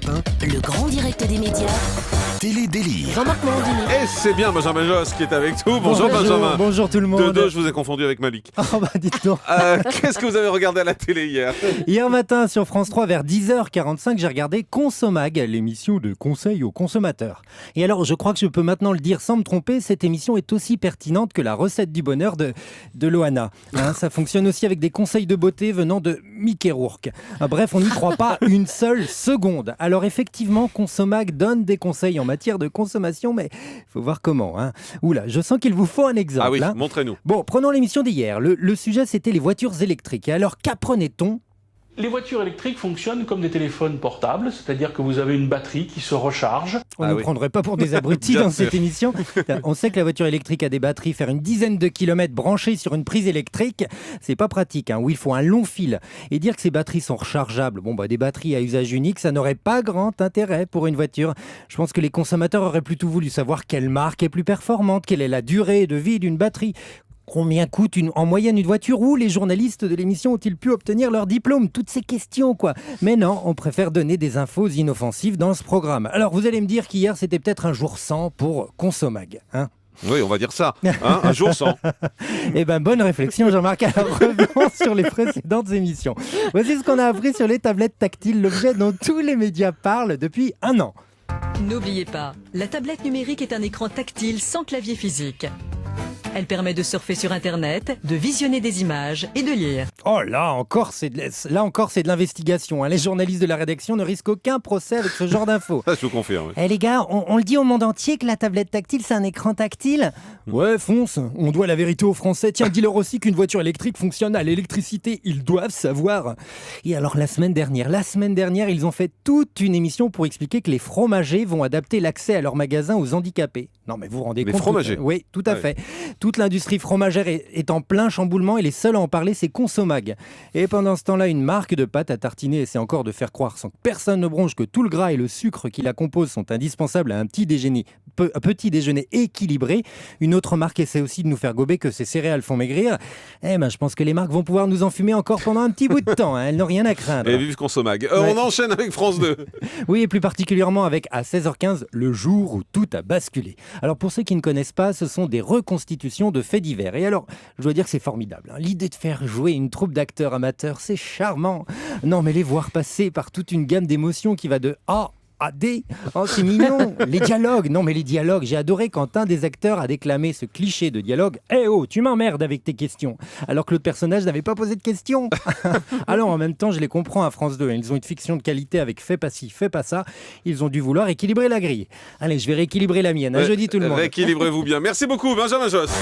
1, le grand direct des médias. Télé-délire. Jean-Marc Morandini. Et c'est bien Benjamin Josse qui est avec nous. Bonjour Benjamin. Bonjour tout le monde. Je vous ai confondu avec Malik. Oh bah dites donc. Qu'est-ce que vous avez regardé à la télé hier? Hier matin sur France 3 vers 10h45, j'ai regardé Consomag, l'émission de conseil aux consommateurs. Et alors je crois que je peux maintenant le dire sans me tromper, cette émission est aussi pertinente que la recette du bonheur de Loana. Ça fonctionne aussi avec des conseils de beauté venant de Mickey Rourke. Bref, on n'y croit pas une seule seconde. Alors effectivement, Consomag donne des conseils en matière de consommation, mais il faut voir comment. Oula, je sens qu'il vous faut un exemple. Ah oui, montrez-nous. Bon, prenons l'émission d'hier. Le sujet, c'était les voitures électriques. Et alors, qu'apprenait-on ? Les voitures électriques fonctionnent comme des téléphones portables, c'est-à-dire que vous avez une batterie qui se recharge. On ne nous prendrait pas pour des abrutis dans cette émission. On sait que la voiture électrique a des batteries, faire une dizaine de kilomètres branchées sur une prise électrique, c'est pas pratique, où il faut un long fil. Et dire que ces batteries sont rechargeables, des batteries à usage unique, ça n'aurait pas grand intérêt pour une voiture. Je pense que les consommateurs auraient plutôt voulu savoir quelle marque est plus performante, quelle est la durée de vie d'une batterie. Combien coûte en moyenne une voiture? Où les journalistes de l'émission ont-ils pu obtenir leur diplôme? Toutes ces questions, quoi. Mais non, on préfère donner des infos inoffensives dans ce programme. Alors, vous allez me dire qu'hier, c'était peut-être un jour sans pour Consomag, Oui, on va dire ça. Un jour sans. Eh ben, bonne réflexion, Jean-Marc. Alors, revenons sur les précédentes émissions. Voici ce qu'on a appris sur les tablettes tactiles, l'objet dont tous les médias parlent depuis un an. N'oubliez pas, la tablette numérique est un écran tactile sans clavier physique. Elle permet de surfer sur Internet, de visionner des images et de lire. Oh, là encore, c'est de l'investigation. Les journalistes de la rédaction ne risquent aucun procès avec ce genre d'infos. Ça, je vous confirme. Eh les gars, on le dit au monde entier que la tablette tactile, c'est un écran tactile. Ouais, fonce, on doit la vérité aux Français. Tiens, dis-leur aussi qu'une voiture électrique fonctionne à l'électricité. Ils doivent savoir. Et alors, la semaine dernière, ils ont fait toute une émission pour expliquer que les fromagers vont adapter l'accès à leurs magasins aux handicapés. Non, mais vous vous rendez compte? Les fromagers? Oui, tout à fait. Toute l'industrie fromagère est en plein chamboulement et les seuls à en parler, c'est Consomag. Et pendant ce temps-là, une marque de pâte à tartiner essaie encore de faire croire sans que personne ne bronche que tout le gras et le sucre qui la composent sont indispensables à un petit déjeuner équilibré. Une autre marque essaie aussi de nous faire gober que ces céréales font maigrir. Je pense que les marques vont pouvoir nous enfumer encore pendant un petit bout de temps. Elles n'ont rien à craindre. Et vive Consomag. Ouais. On enchaîne avec France 2. Oui, et plus particulièrement avec à 16h15, le jour où tout a basculé. Alors pour ceux qui ne connaissent pas, ce sont des reconstitutions de faits divers. Et alors, je dois dire que c'est formidable. L'idée de faire jouer une troupe d'acteurs amateurs, c'est charmant. Non, mais les voir passer par toute une gamme d'émotions qui va de A à D. Oh, c'est mignon. Les dialogues. Non, mais les dialogues. J'ai adoré quand un des acteurs a déclamé ce cliché de dialogue. « Eh oh, tu m'emmerdes avec tes questions !» Alors que l'autre personnage n'avait pas posé de questions. Alors, en même temps, je les comprends à France 2. Ils ont une fiction de qualité avec « fais pas ci, fais pas ça ». Ils ont dû vouloir équilibrer la grille. Allez, je vais rééquilibrer la mienne. À jeudi tout le monde. Rééquilibrez-vous bien. Merci beaucoup, Benjamin Josse.